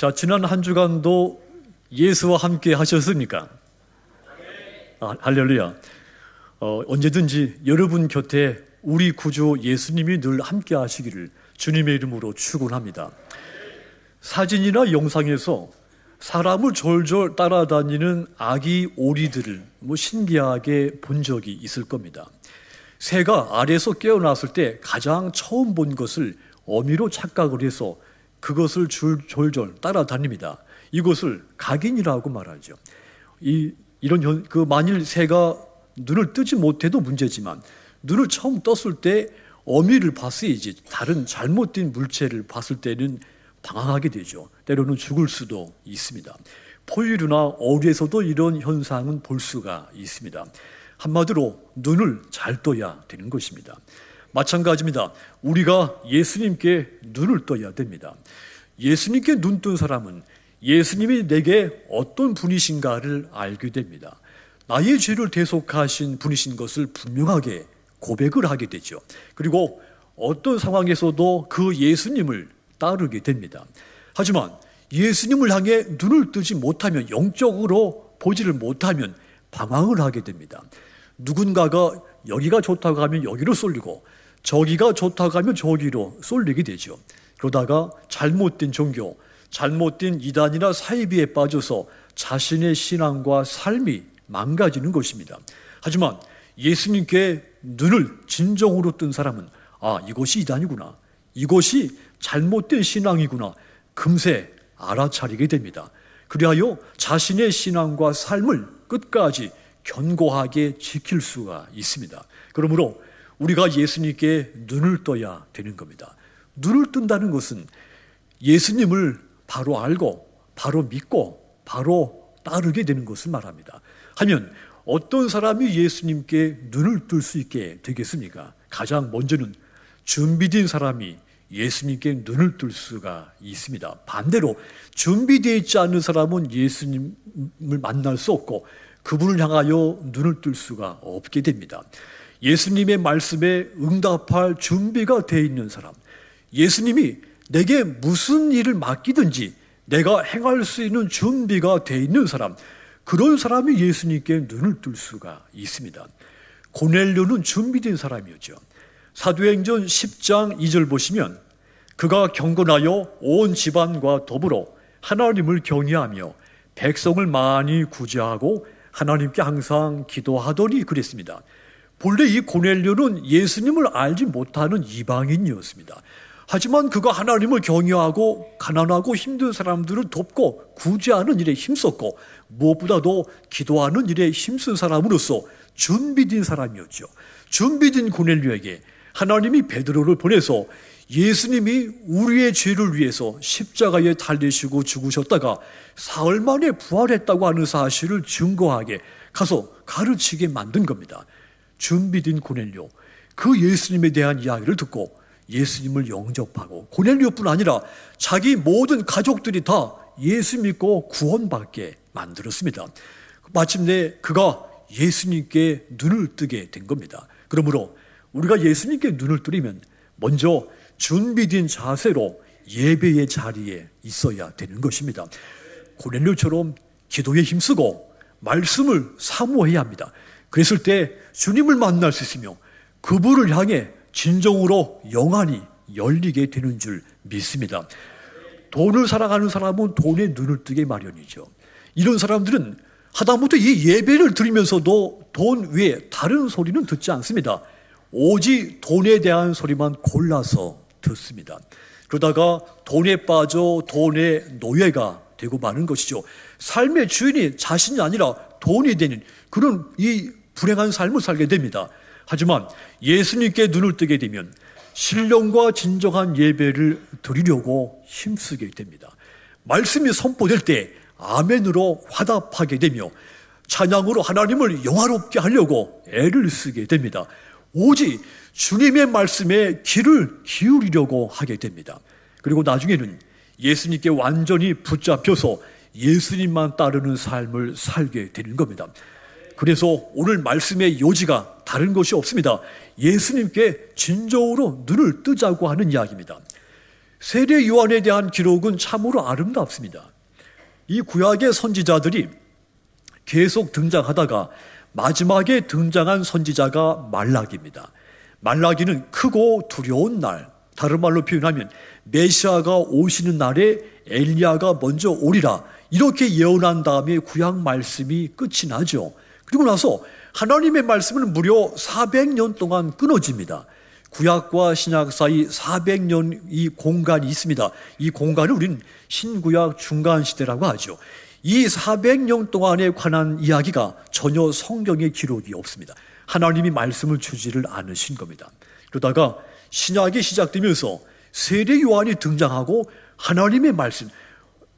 자, 지난 한 주간도 예수와 함께 하셨습니까? 할렐루야. 언제든지 여러분 곁에 우리 구주 예수님이 늘 함께 하시기를 주님의 이름으로 축원합니다. 사진이나 영상에서 사람을 졸졸 따라다니는 아기 오리들을 신기하게 본 적이 있을 겁니다. 새가 알에서 깨어났을 때 가장 처음 본 것을 어미로 착각을 해서 그것을 졸졸 따라다닙니다. 이것을 각인이라고 말하죠. 만일 새가 눈을 뜨지 못해도 문제지만 눈을 처음 떴을 때 어미를 봤어야지 다른 잘못된 물체를 봤을 때는 당황하게 되죠. 때로는 죽을 수도 있습니다. 포유류나 어류에서도 이런 현상은 볼 수가 있습니다. 한마디로 눈을 잘 떠야 되는 것입니다. 마찬가지입니다. 우리가 예수님께 눈을 떠야 됩니다. 예수님께 눈 뜬 사람은 예수님이 내게 어떤 분이신가를 알게 됩니다. 나의 죄를 대속하신 분이신 것을 분명하게 고백을 하게 되죠. 그리고 어떤 상황에서도 그 예수님을 따르게 됩니다. 하지만 예수님을 향해 눈을 뜨지 못하면, 영적으로 보지를 못하면 방황을 하게 됩니다. 누군가가 여기가 좋다고 하면 여기로 쏠리고 저기가 좋다고 하면 저기로 쏠리게 되죠. 그러다가 잘못된 종교, 잘못된 이단이나 사이비에 빠져서 자신의 신앙과 삶이 망가지는 것입니다. 하지만 예수님께 눈을 진정으로 뜬 사람은 이것이 이단이구나, 이것이 잘못된 신앙이구나, 금세 알아차리게 됩니다. 그리하여 자신의 신앙과 삶을 끝까지 견고하게 지킬 수가 있습니다. 그러므로 우리가 예수님께 눈을 떠야 되는 겁니다. 눈을 뜬다는 것은 예수님을 바로 알고 바로 믿고 바로 따르게 되는 것을 말합니다. 하면 어떤 사람이 예수님께 눈을 뜰 수 있게 되겠습니까? 가장 먼저는 준비된 사람이 예수님께 눈을 뜰 수가 있습니다. 반대로 준비되어 있지 않은 사람은 예수님을 만날 수 없고 그분을 향하여 눈을 뜰 수가 없게 됩니다. 예수님의 말씀에 응답할 준비가 되어 있는 사람, 예수님이 내게 무슨 일을 맡기든지 내가 행할 수 있는 준비가 되어 있는 사람, 그런 사람이 예수님께 눈을 뜰 수가 있습니다. 고넬료는 준비된 사람이었죠. 사도행전 10장 2절 보시면 그가 경건하여 온 집안과 더불어 하나님을 경외하며 백성을 많이 구제하고 하나님께 항상 기도하더니 그랬습니다. 본래 이 고넬료는 예수님을 알지 못하는 이방인이었습니다. 하지만 그가 하나님을 경외하고 가난하고 힘든 사람들을 돕고 구제하는 일에 힘썼고 무엇보다도 기도하는 일에 힘쓴 사람으로서 준비된 사람이었죠. 준비된 고넬료에게 하나님이 베드로를 보내서 예수님이 우리의 죄를 위해서 십자가에 달리시고 죽으셨다가 사흘 만에 부활했다고 하는 사실을 증거하게 가서 가르치게 만든 겁니다. 준비된 고넬료, 그 예수님에 대한 이야기를 듣고 예수님을 영접하고, 고넬료뿐 아니라 자기 모든 가족들이 다 예수 믿고 구원받게 만들었습니다. 마침내 그가 예수님께 눈을 뜨게 된 겁니다. 그러므로 우리가 예수님께 눈을 뜨려면 먼저 준비된 자세로 예배의 자리에 있어야 되는 것입니다. 고넬료처럼 기도에 힘쓰고 말씀을 사모해야 합니다. 그랬을 때 주님을 만날 수 있으며 그분을 향해 진정으로 영안이 열리게 되는 줄 믿습니다. 돈을 사랑하는 사람은 돈에 눈을 뜨게 마련이죠. 이런 사람들은 하다못해 이 예배를 드리면서도 돈 외에 다른 소리는 듣지 않습니다. 오직 돈에 대한 소리만 골라서 듣습니다. 그러다가 돈에 빠져 돈의 노예가 되고 마는 것이죠. 삶의 주인이 자신이 아니라 돈이 되는 그런 이 불행한 삶을 살게 됩니다. 하지만 예수님께 눈을 뜨게 되면 신령과 진정한 예배를 드리려고 힘쓰게 됩니다. 말씀이 선포될 때 아멘으로 화답하게 되며 찬양으로 하나님을 영화롭게 하려고 애를 쓰게 됩니다. 오직 주님의 말씀에 귀를 기울이려고 하게 됩니다. 그리고 나중에는 예수님께 완전히 붙잡혀서 예수님만 따르는 삶을 살게 되는 겁니다. 그래서 오늘 말씀의 요지가 다른 것이 없습니다. 예수님께 진정으로 눈을 뜨자고 하는 이야기입니다. 세례 요한에 대한 기록은 참으로 아름답습니다. 이 구약의 선지자들이 계속 등장하다가 마지막에 등장한 선지자가 말라기입니다. 말라기는 크고 두려운 날, 다른 말로 표현하면 메시아가 오시는 날에 엘리야가 먼저 오리라, 이렇게 예언한 다음에 구약 말씀이 끝이 나죠. 그리고 나서 하나님의 말씀은 무려 400년 동안 끊어집니다. 구약과 신약 사이 400년 이 공간이 있습니다. 이 공간을 우리는 신구약 중간시대라고 하죠. 이 400년 동안에 관한 이야기가 전혀 성경에 기록이 없습니다. 하나님이 말씀을 주지를 않으신 겁니다. 그러다가 신약이 시작되면서 세례 요한이 등장하고 하나님의 말씀,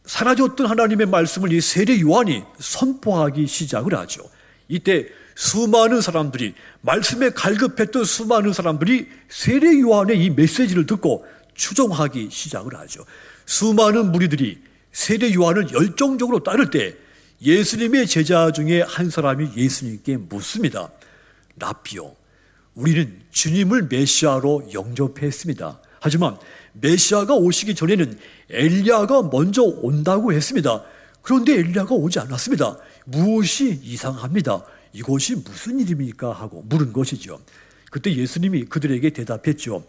사라졌던 하나님의 말씀을 이 세례 요한이 선포하기 시작을 하죠. 이때 수많은 사람들이, 말씀에 갈급했던 수많은 사람들이 세례 요한의 이 메시지를 듣고 추종하기 시작을 하죠. 수많은 무리들이 세례 요한을 열정적으로 따를 때 예수님의 제자 중에 한 사람이 예수님께 묻습니다. 라피요, 우리는 주님을 메시아로 영접했습니다. 하지만 메시아가 오시기 전에는 엘리야가 먼저 온다고 했습니다. 그런데 엘리야가 오지 않았습니다. 무엇이 이상합니다. 이것이 무슨 일입니까? 하고 물은 것이죠. 그때 예수님이 그들에게 대답했죠.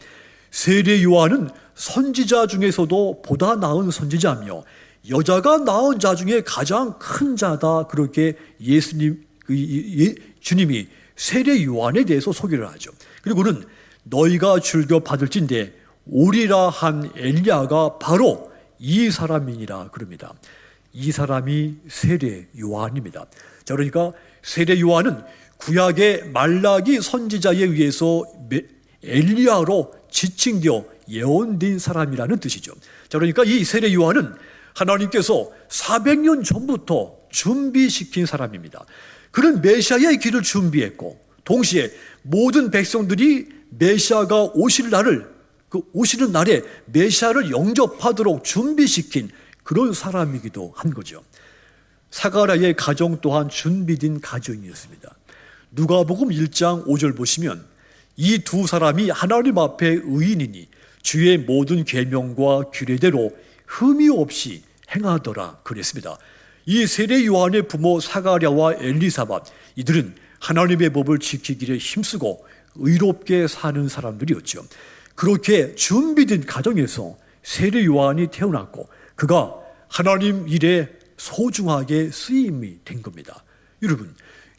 세례 요한은 선지자 중에서도 보다 나은 선지자며 여자가 낳은 자 중에 가장 큰 자다. 그렇게 주님이 세례 요한에 대해서 소개를 하죠. 그리고는 너희가 즐겨 받을진대 오리라 한 엘리야가 바로 이 사람이니라 그럽니다. 이 사람이 세례 요한입니다. 자, 그러니까 세례 요한은 구약의 말라기 선지자에 의해서 엘리야로 지칭되어 예언된 사람이라는 뜻이죠. 자, 그러니까 이 세례 요한은 하나님께서 400년 전부터 준비시킨 사람입니다. 그는 메시아의 길을 준비했고 동시에 모든 백성들이 메시아가 오시는 날에 메시아를 영접하도록 준비시킨 그런 사람이기도 한 거죠. 사가랴의 가정 또한 준비된 가정이었습니다. 누가복음 1장 5절 보시면 이 두 사람이 하나님 앞에 의인이니 주의 모든 계명과 규례대로 흠이 없이 행하더라 그랬습니다. 이 세례 요한의 부모 사가랴와 엘리사벳, 이들은 하나님의 법을 지키기를 힘쓰고 의롭게 사는 사람들이었죠. 그렇게 준비된 가정에서 세례 요한이 태어났고 그가 하나님 일에 소중하게 쓰임이 된 겁니다.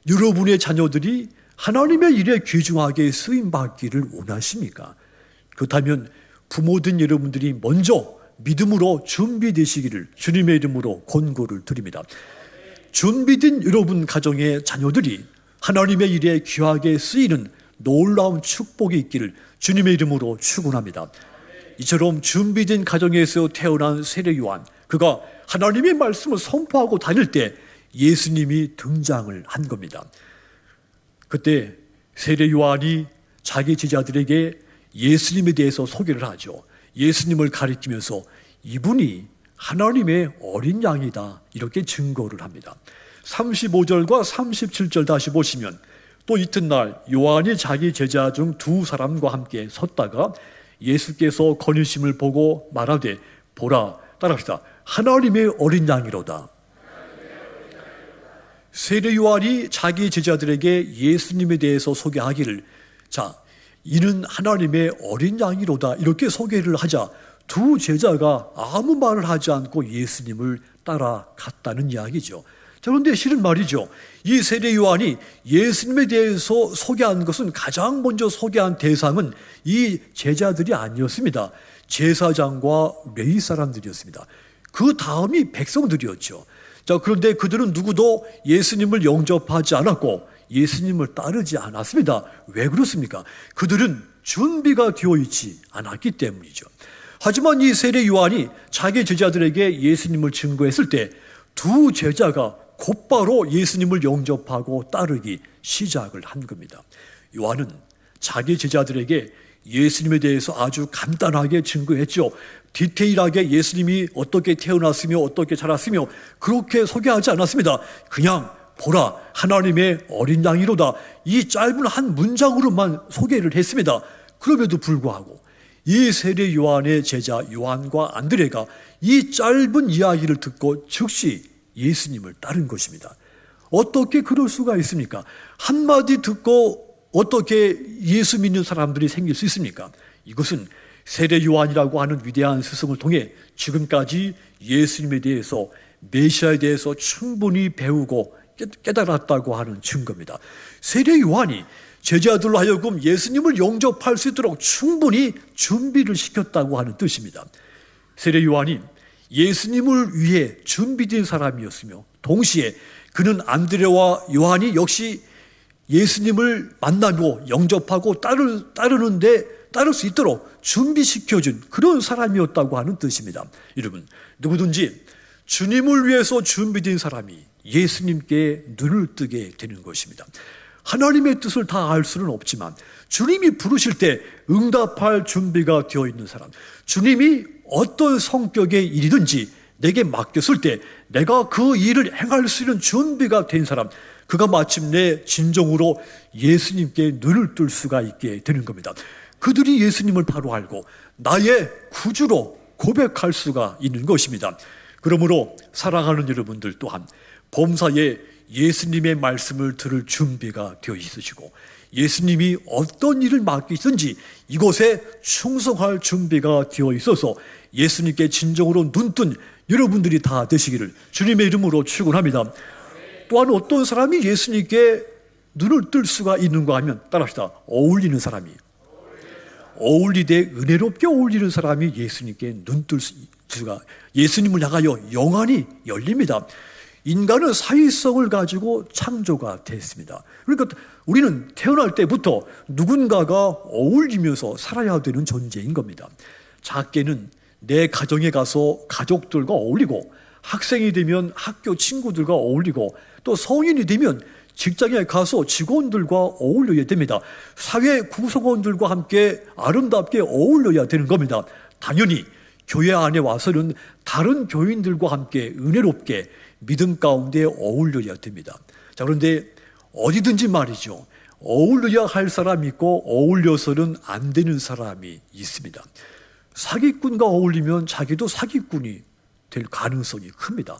여러분의 자녀들이 하나님의 일에 귀중하게 쓰임받기를 원하십니까? 그렇다면 부모된 여러분들이 먼저 믿음으로 준비되시기를 주님의 이름으로 권고를 드립니다. 준비된 여러분 가정의 자녀들이 하나님의 일에 귀하게 쓰이는 놀라운 축복이 있기를 주님의 이름으로 축원합니다. 이처럼 준비된 가정에서 태어난 세례 요한, 그가 하나님의 말씀을 선포하고 다닐 때 예수님이 등장을 한 겁니다. 그때 세례 요한이 자기 제자들에게 예수님에 대해서 소개를 하죠. 예수님을 가리키면서 이분이 하나님의 어린 양이다 이렇게 증거를 합니다. 35절과 37절 다시 보시면 또 이튿날 요한이 자기 제자 중 두 사람과 함께 섰다가 예수께서 거니심을 보고 말하되 보라, 따라합시다. 하나님의 어린 양이로다. 세례 요한이 자기 제자들에게 예수님에 대해서 소개하기를 이는 하나님의 어린 양이로다 이렇게 소개를 하자 두 제자가 아무 말을 하지 않고 예수님을 따라갔다는 이야기죠. 그런데 실은 말이죠. 이 세례 요한이 예수님에 대해서 소개한 것은 가장 먼저 소개한 대상은 이 제자들이 아니었습니다. 제사장과 레위 사람들이었습니다. 그 다음이 백성들이었죠. 그런데 그들은 누구도 예수님을 영접하지 않았고 예수님을 따르지 않았습니다. 왜 그렇습니까? 그들은 준비가 되어 있지 않았기 때문이죠. 하지만 이 세례 요한이 자기 제자들에게 예수님을 증거했을 때 두 제자가 곧바로 예수님을 영접하고 따르기 시작을 한 겁니다. 요한은 자기 제자들에게 예수님에 대해서 아주 간단하게 증거했죠. 디테일하게 예수님이 어떻게 태어났으며 어떻게 자랐으며 그렇게 소개하지 않았습니다. 그냥 보라, 하나님의 어린 양이로다. 이 짧은 한 문장으로만 소개를 했습니다. 그럼에도 불구하고 이 세례 요한의 제자 요한과 안드레가 이 짧은 이야기를 듣고 즉시 예수님을 따른 것입니다. 어떻게 그럴 수가 있습니까? 한마디 듣고 어떻게 예수 믿는 사람들이 생길 수 있습니까? 이것은 세례 요한이라고 하는 위대한 스승을 통해 지금까지 예수님에 대해서, 메시아에 대해서 충분히 배우고 깨달았다고 하는 증거입니다. 세례 요한이 제자들로 하여금 예수님을 영접할 수 있도록 충분히 준비를 시켰다고 하는 뜻입니다. 세례 요한이 예수님을 위해 준비된 사람이었으며 동시에 그는 안드레와 요한이 역시 예수님을 만나고 영접하고 따를 수 있도록 준비시켜준 그런 사람이었다고 하는 뜻입니다. 여러분, 누구든지 주님을 위해서 준비된 사람이 예수님께 눈을 뜨게 되는 것입니다. 하나님의 뜻을 다 알 수는 없지만 주님이 부르실 때 응답할 준비가 되어 있는 사람, 주님이 어떤 성격의 일이든지 내게 맡겼을 때 내가 그 일을 행할 수 있는 준비가 된 사람, 그가 마침내 진정으로 예수님께 눈을 뜰 수가 있게 되는 겁니다. 그들이 예수님을 바로 알고 나의 구주로 고백할 수가 있는 것입니다. 그러므로 사랑하는 여러분들 또한 범사에 예수님의 말씀을 들을 준비가 되어 있으시고 예수님이 어떤 일을 맡기든지 이곳에 충성할 준비가 되어 있어서 예수님께 진정으로 눈뜬 여러분들이 다 되시기를 주님의 이름으로 축원합니다. 또한 어떤 사람이 예수님께 눈을 뜰 수가 있는가 하면 따라합시다. 어울리는 사람이, 어울리되 은혜롭게 어울리는 사람이 예수님께 눈뜰 수가, 예수님을 향하여 영안이 열립니다. 인간은 사회성을 가지고 창조가 됐습니다. 그러니까 우리는 태어날 때부터 누군가가 어울리면서 살아야 되는 존재인 겁니다. 작게는 내 가정에 가서 가족들과 어울리고, 학생이 되면 학교 친구들과 어울리고, 또 성인이 되면 직장에 가서 직원들과 어울려야 됩니다. 사회 구성원들과 함께 아름답게 어울려야 되는 겁니다. 당연히 교회 안에 와서는 다른 교인들과 함께 은혜롭게 믿음 가운데 어울려야 됩니다. 자, 그런데 어디든지 말이죠, 어울려야 할 사람이 있고 어울려서는 안 되는 사람이 있습니다. 사기꾼과 어울리면 자기도 사기꾼이 될 가능성이 큽니다.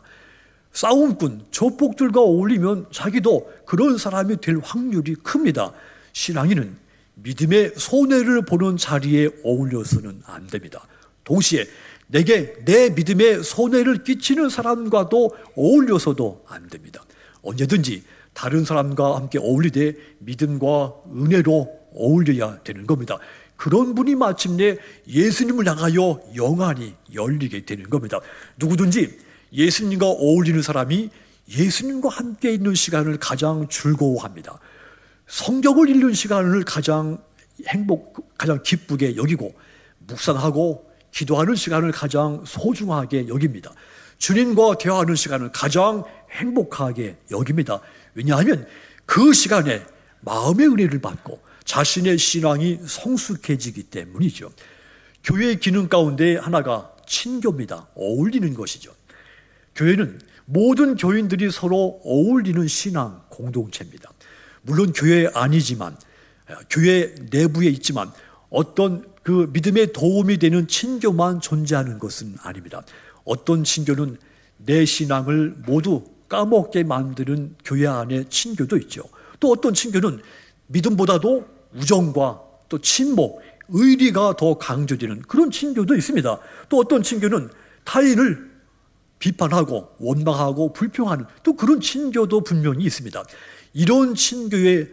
싸움꾼, 조폭들과 어울리면 자기도 그런 사람이 될 확률이 큽니다. 신앙인은 믿음의 손해를 보는 자리에 어울려서는 안 됩니다. 동시에 내게 내 믿음에 손해를 끼치는 사람과도 어울려서도 안 됩니다. 언제든지 다른 사람과 함께 어울리되 믿음과 은혜로 어울려야 되는 겁니다. 그런 분이 마침내 예수님을 향하여 영안이 열리게 되는 겁니다. 누구든지 예수님과 어울리는 사람이 예수님과 함께 있는 시간을 가장 즐거워합니다. 성경을 읽는 시간을 가장 기쁘게 여기고, 묵상하고 기도하는 시간을 가장 소중하게 여깁니다. 주님과 대화하는 시간을 가장 행복하게 여깁니다. 왜냐하면 그 시간에 마음의 은혜를 받고 자신의 신앙이 성숙해지기 때문이죠. 교회의 기능 가운데 하나가 친교입니다. 어울리는 것이죠. 교회는 모든 교인들이 서로 어울리는 신앙 공동체입니다. 물론 교회 아니지만, 교회 내부에 있지만 어떤 그 믿음에 도움이 되는 친교만 존재하는 것은 아닙니다. 어떤 친교는 내 신앙을 모두 까먹게 만드는 교회 안에 친교도 있죠. 또 어떤 친교는 믿음보다도 우정과 또 친목, 의리가 더 강조되는 그런 친교도 있습니다. 또 어떤 친교는 타인을 비판하고 원망하고 불평하는 또 그런 친교도 분명히 있습니다. 이런 친교의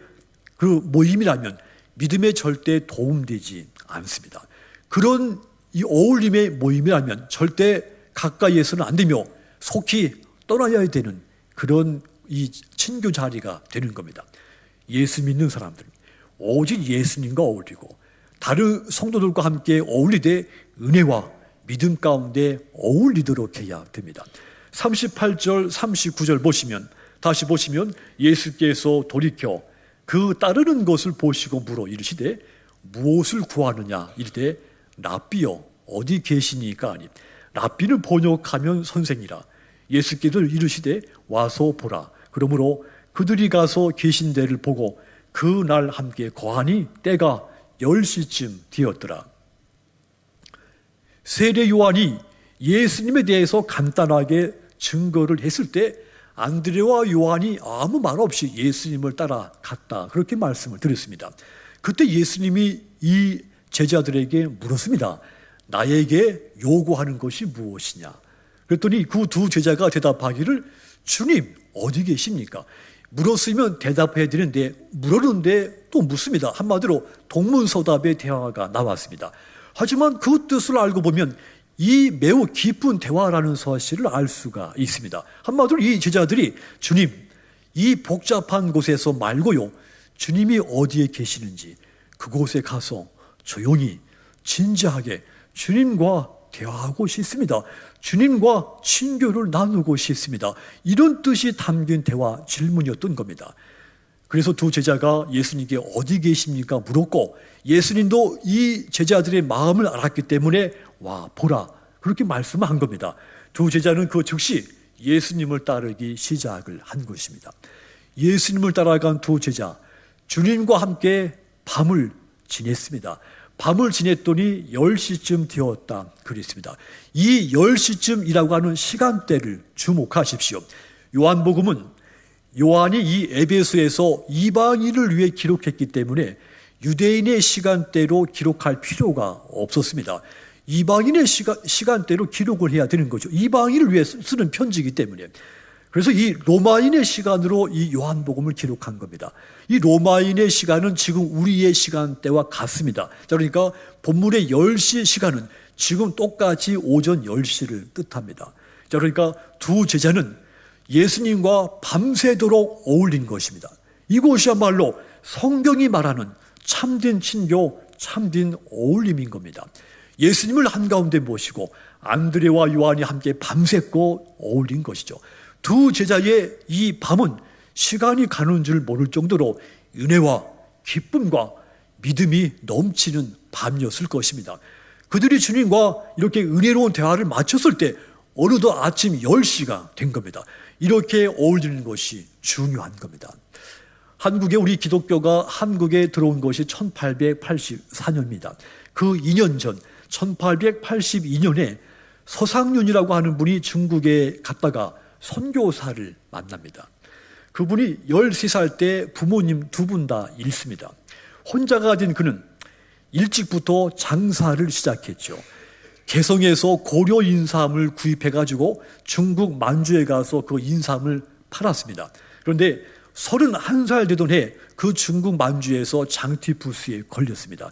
그 모임이라면 믿음에 절대 도움되지 않습니다. 그런 이 어울림의 모임이라면 절대 가까이에서는 안 되며 속히 떠나야 되는 그런 이 친교 자리가 되는 겁니다. 예수 믿는 사람들은 오직 예수님과 어울리고 다른 성도들과 함께 어울리되 은혜와 믿음 가운데 어울리도록 해야 됩니다. 38절 39절 다시 보시면 예수께서 돌이켜 그 따르는 것을 보시고 물어 이르시되 무엇을 구하느냐 이르되 랍비여 어디 계시니까 하니 랍비를 번역하면 선생이라. 예수께서 이르시되 와서 보라. 그러므로 그들이 가서 계신 데를 보고 그 날 함께 거하니 때가 10시쯤 되었더라. 세례 요한이 예수님에 대해서 간단하게 증거를 했을 때 안드레와 요한이 아무 말 없이 예수님을 따라갔다, 그렇게 말씀을 드렸습니다. 그때 예수님이 이 제자들에게 물었습니다. 나에게 요구하는 것이 무엇이냐? 그랬더니 그 두 제자가 대답하기를 주님 어디 계십니까? 물었으면 대답해야 되는데 물었는데 또 묻습니다. 한마디로 동문서답의 대화가 나왔습니다. 하지만 그 뜻을 알고 보면 이 매우 깊은 대화라는 사실을 알 수가 있습니다. 한마디로 이 제자들이 주님, 이 복잡한 곳에서 말고요, 주님이 어디에 계시는지 그곳에 가서 조용히 진지하게 주님과 대화하고 싶습니다. 주님과 친교를 나누고 싶습니다. 이런 뜻이 담긴 대화, 질문이었던 겁니다. 그래서 두 제자가 예수님께 어디 계십니까? 물었고 예수님도 이 제자들의 마음을 알았기 때문에 와 보라, 그렇게 말씀을 한 겁니다. 두 제자는 그 즉시 예수님을 따르기 시작을 한 것입니다. 예수님을 따라간 두 제자, 주님과 함께 밤을 지냈습니다. 밤을 지냈더니 10시쯤 되었다 그랬습니다. 이 10시쯤이라고 하는 시간대를 주목하십시오. 요한복음은 요한이 이 에베소에서 이방인을 위해 기록했기 때문에 유대인의 시간대로 기록할 필요가 없었습니다. 이방인의 시간대로 기록을 해야 되는 거죠. 이방인을 위해 쓰는 편지이기 때문에. 그래서 이 로마인의 시간으로 이 요한복음을 기록한 겁니다. 이 로마인의 시간은 지금 우리의 시간대와 같습니다. 그러니까 본문의 10시 시간은 지금 똑같이 오전 10시를 뜻합니다. 그러니까 두 제자는 예수님과 밤새도록 어울린 것입니다. 이것이야말로 성경이 말하는 참된 친교, 참된 어울림인 겁니다. 예수님을 한가운데 모시고 안드레와 요한이 함께 밤새고 어울린 것이죠. 두 제자의 이 밤은 시간이 가는 줄 모를 정도로 은혜와 기쁨과 믿음이 넘치는 밤이었을 것입니다. 그들이 주님과 이렇게 은혜로운 대화를 마쳤을 때 어느덧 아침 10시가 된 겁니다. 이렇게 어울리는 것이 중요한 겁니다. 한국에 우리 기독교가 한국에 들어온 것이 1884년입니다. 그 2년 전 1882년에 서상윤이라고 하는 분이 중국에 갔다가 선교사를 만납니다. 그분이 13살 때 부모님 두 분 다 잃습니다. 혼자가 된 그는 일찍부터 장사를 시작했죠. 개성에서 고려 인삼을 구입해가지고 중국 만주에 가서 그 인삼을 팔았습니다. 그런데 31살 되던 해 그 중국 만주에서 장티푸스에 걸렸습니다.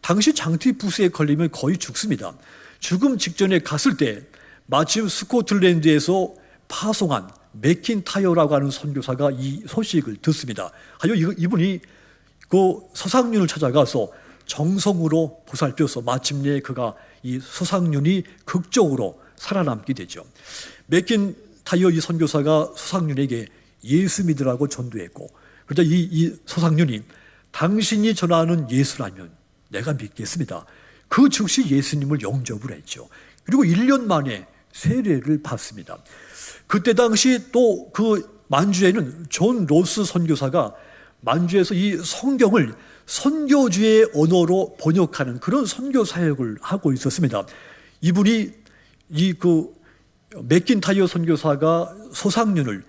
당시 장티푸스에 걸리면 거의 죽습니다. 죽음 직전에 갔을 때 마침 스코틀랜드에서 파송한 맥킨타이어라고 하는 선교사가 이 소식을 듣습니다. 이분이 그 서상윤을 찾아가서 정성으로 보살펴서 마침내 그가 이 서상윤이 극적으로 살아남게 되죠. 맥킨타이어 이 선교사가 서상윤에게 예수 믿으라고 전도했고, 그러자 이 서상윤이 당신이 전하는 예수라면 내가 믿겠습니다. 그 즉시 예수님을 영접을 했죠. 그리고 1년 만에 세례를 받습니다. 그때 당시 또 그 만주에는 존 로스 선교사가 만주에서 이 성경을 선교주의 언어로 번역하는 그런 선교 사역을 하고 있었습니다. 이분이 맥킨타이어 선교사가 서상윤을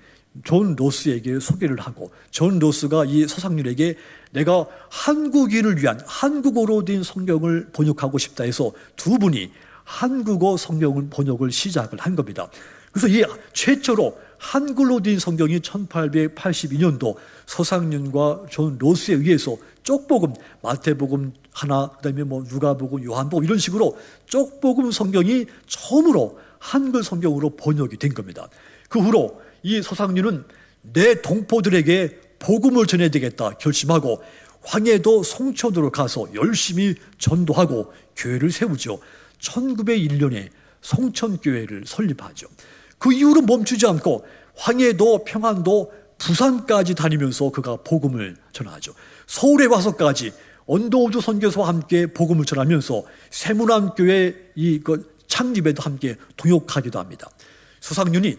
존 로스에게 소개를 하고 존 로스가 이 서상윤에게 내가 한국인을 위한 한국어로 된 성경을 번역하고 싶다 해서 두 분이 한국어 성경을 번역을 시작을 한 겁니다. 그래서 이 최초로 한글로 된 성경이 1882년도 서상윤과 존 로스에 의해서 쪽복음, 마태복음 하나, 그다음에 누가복음, 요한복음 이런 식으로 쪽복음 성경이 처음으로 한글 성경으로 번역이 된 겁니다. 그 후로 이 서상윤은 내 동포들에게 복음을 전해야 되겠다 결심하고 황해도 송천으로 가서 열심히 전도하고 교회를 세우죠. 1901년에 송천교회를 설립하죠. 그 이후로 멈추지 않고 황해도, 평안도, 부산까지 다니면서 그가 복음을 전하죠. 서울에 와서까지 언더우드 선교사와 함께 복음을 전하면서 세문안교회 창립에도 함께 동역하기도 합니다. 서상윤이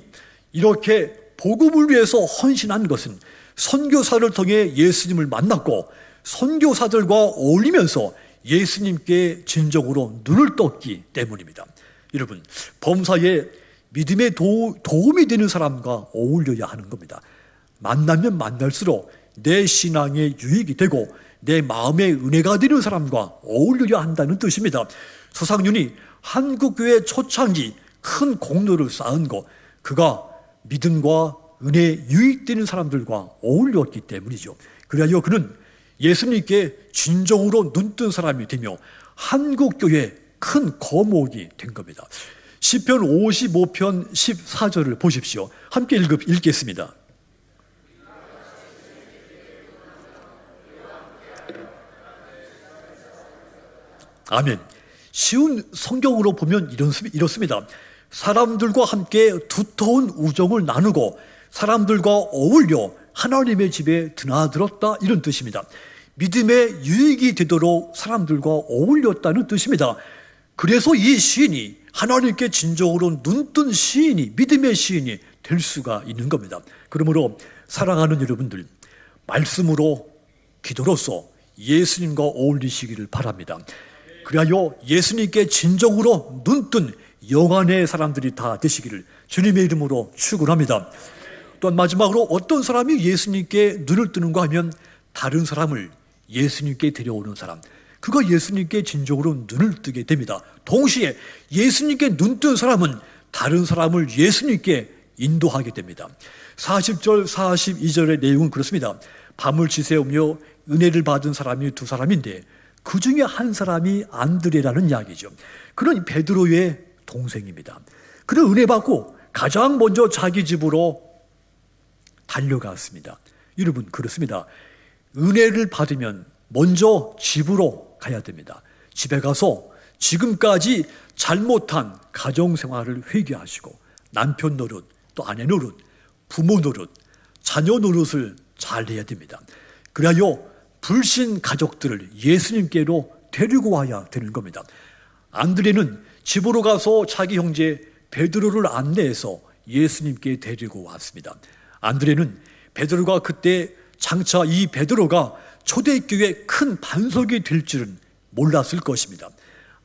이렇게 복음을 위해서 헌신한 것은 선교사를 통해 예수님을 만났고 선교사들과 어울리면서 예수님께 진정으로 눈을 떴기 때문입니다. 여러분, 범사에 믿음에 도움이 되는 사람과 어울려야 하는 겁니다. 만나면 만날수록 내 신앙에 유익이 되고 내 마음에 은혜가 되는 사람과 어울려야 한다는 뜻입니다. 서상윤이 한국교회 초창기 큰 공로를 쌓은 것, 그가 믿음과 은혜에 유익되는 사람들과 어울렸기 때문이죠. 그래야 그는 예수님께 진정으로 눈뜬 사람이 되며 한국교회의 큰 거목이 된 겁니다. 시편 55편 14절을 보십시오. 함께 읽겠습니다. 아멘. 쉬운 성경으로 보면 이렇습니다. 사람들과 함께 두터운 우정을 나누고 사람들과 어울려 하나님의 집에 드나들었다, 이런 뜻입니다. 믿음에 유익이 되도록 사람들과 어울렸다는 뜻입니다. 그래서 이 시인이 하나님께 진정으로 눈뜬 시인이, 믿음의 시인이 될 수가 있는 겁니다. 그러므로 사랑하는 여러분들, 말씀으로 기도로서 예수님과 어울리시기를 바랍니다. 그리하여 예수님께 진정으로 눈뜬 영안의 사람들이 다 되시기를 주님의 이름으로 축원합니다. 또한 마지막으로 어떤 사람이 예수님께 눈을 뜨는가 하면 다른 사람을 예수님께 데려오는 사람, 그가 예수님께 진정으로 눈을 뜨게 됩니다. 동시에 예수님께 눈뜬 사람은 다른 사람을 예수님께 인도하게 됩니다. 40절 42절의 내용은 그렇습니다. 밤을 지새우며 은혜를 받은 사람이 두 사람인데 그 중에 한 사람이 안드레라는 이야기죠. 그는 베드로의 동생입니다. 그는 은혜 받고 가장 먼저 자기 집으로 달려갔습니다. 여러분, 그렇습니다. 은혜를 받으면 먼저 집으로 가야 됩니다. 집에 가서 지금까지 잘못한 가정생활을 회개하시고 남편 노릇, 또 아내 노릇, 부모 노릇, 자녀 노릇을 잘 해야 됩니다. 그래야 불신 가족들을 예수님께로 데리고 와야 되는 겁니다. 안드레는 집으로 가서 자기 형제 베드로를 안내해서 예수님께 데리고 왔습니다. 안드레는 베드로가 그때 장차 이 베드로가 초대교회의 큰 반석이 될 줄은 몰랐을 것입니다.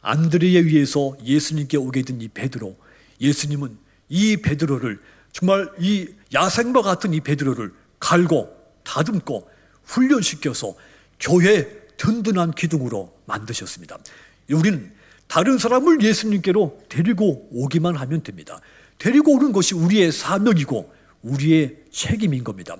안드레에 의해서 예수님께 오게 된 이 베드로, 예수님은 이 베드로를, 정말 이 야생마 같은 이 베드로를 갈고 다듬고 훈련시켜서 교회의 든든한 기둥으로 만드셨습니다. 우리는 다른 사람을 예수님께로 데리고 오기만 하면 됩니다. 데리고 오는 것이 우리의 사명이고 우리의 책임인 겁니다.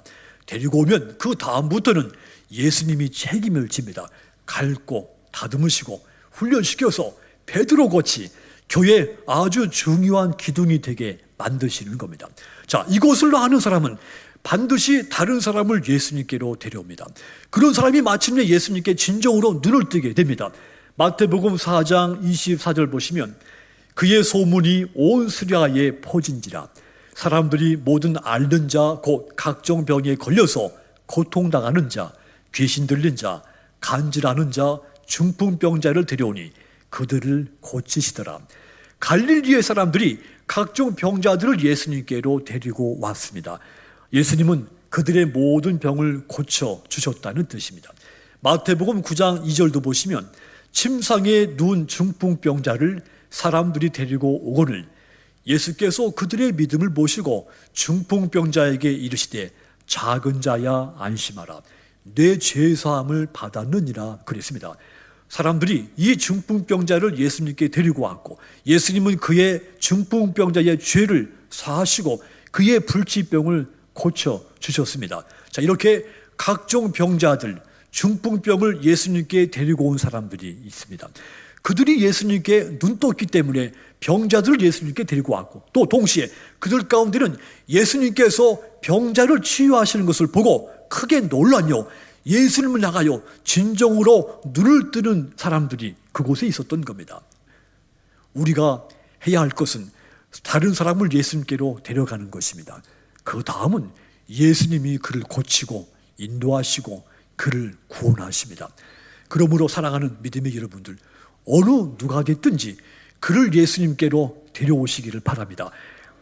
데리고 오면 그 다음부터는 예수님이 책임을 집니다. 갈고 다듬으시고 훈련시켜서 베드로같이 교회의 아주 중요한 기둥이 되게 만드시는 겁니다. 자, 이것을 아는 사람은 반드시 다른 사람을 예수님께로 데려옵니다. 그런 사람이 마침내 예수님께 진정으로 눈을 뜨게 됩니다. 마태복음 4장 24절 보시면 그의 소문이 온 시리아에 퍼진지라 사람들이 모든 앓는 자 곧 각종 병에 걸려서 고통당하는 자, 귀신 들린 자, 간질하는 자, 중풍병자를 데려오니 그들을 고치시더라. 갈릴리의 사람들이 각종 병자들을 예수님께로 데리고 왔습니다. 예수님은 그들의 모든 병을 고쳐주셨다는 뜻입니다. 마태복음 9장 2절도 보시면 침상에 누운 중풍병자를 사람들이 데리고 오거늘 예수께서 그들의 믿음을 보시고 중풍병자에게 이르시되 작은 자야 안심하라 내 죄사함을 받았느니라 그랬습니다. 사람들이 이 중풍병자를 예수님께 데리고 왔고 예수님은 그의 중풍병자의 죄를 사하시고 그의 불치병을 고쳐주셨습니다. 자, 이렇게 각종 병자들, 중풍병을 예수님께 데리고 온 사람들이 있습니다. 그들이 예수님께 눈 떴기 때문에 병자들을 예수님께 데리고 왔고 또 동시에 그들 가운데는 예수님께서 병자를 치유하시는 것을 보고 크게 놀라며 예수님을 향하여 진정으로 눈을 뜨는 사람들이 그곳에 있었던 겁니다. 우리가 해야 할 것은 다른 사람을 예수님께로 데려가는 것입니다. 그 다음은 예수님이 그를 고치고 인도하시고 그를 구원하십니다. 그러므로 사랑하는 믿음의 여러분들, 어느 누가 됐든지 그를 예수님께로 데려오시기를 바랍니다.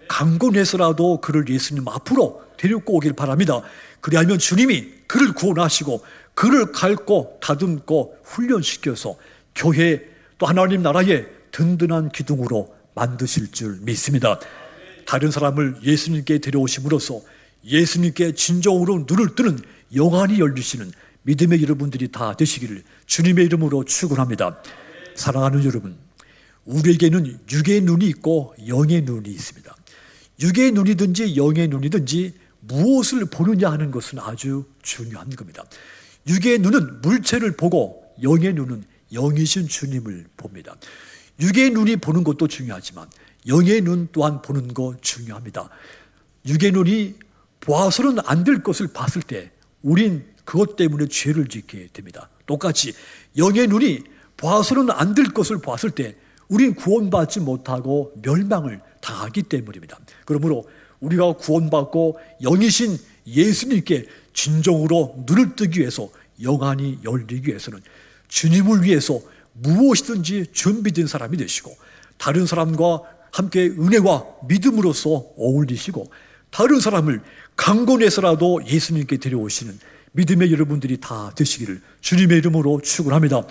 강권해서라도 그를 예수님 앞으로 데리고 오길 바랍니다. 그리하면 주님이 그를 구원하시고 그를 갈고 다듬고 훈련시켜서 교회 또 하나님 나라의 든든한 기둥으로 만드실 줄 믿습니다. 다른 사람을 예수님께 데려오심으로써 예수님께 진정으로 눈을 뜨는 영안이 열리시는 믿음의 여러분들이 다 되시기를 주님의 이름으로 축원합니다. 사랑하는 여러분, 우리에게는 육의 눈이 있고 영의 눈이 있습니다. 육의 눈이든지 영의 눈이든지 무엇을 보느냐 하는 것은 아주 중요한 겁니다. 육의 눈은 물체를 보고 영의 눈은 영이신 주님을 봅니다. 육의 눈이 보는 것도 중요하지만 영의 눈 또한 보는 거 중요합니다. 육의 눈이 보아서는 안 될 것을 봤을 때 우린 그것 때문에 죄를 짓게 됩니다. 똑같이 영의 눈이 보아서는 안 될 것을 봤을 때 우린 구원받지 못하고 멸망을 당하기 때문입니다. 그러므로 우리가 구원받고 영이신 예수님께 진정으로 눈을 뜨기 위해서 영안이 열리기 위해서는 주님을 위해서 무엇이든지 준비된 사람이 되시고 다른 사람과 함께 은혜와 믿음으로써 어울리시고 다른 사람을 강권해서라도 예수님께 데려오시는 믿음의 여러분들이 다 되시기를 주님의 이름으로 축원합니다.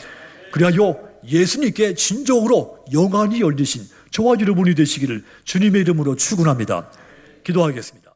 그리하여 예수님께 진정으로 영안이 열리신 저와 여러분이 되시기를 주님의 이름으로 축원합니다. 기도하겠습니다.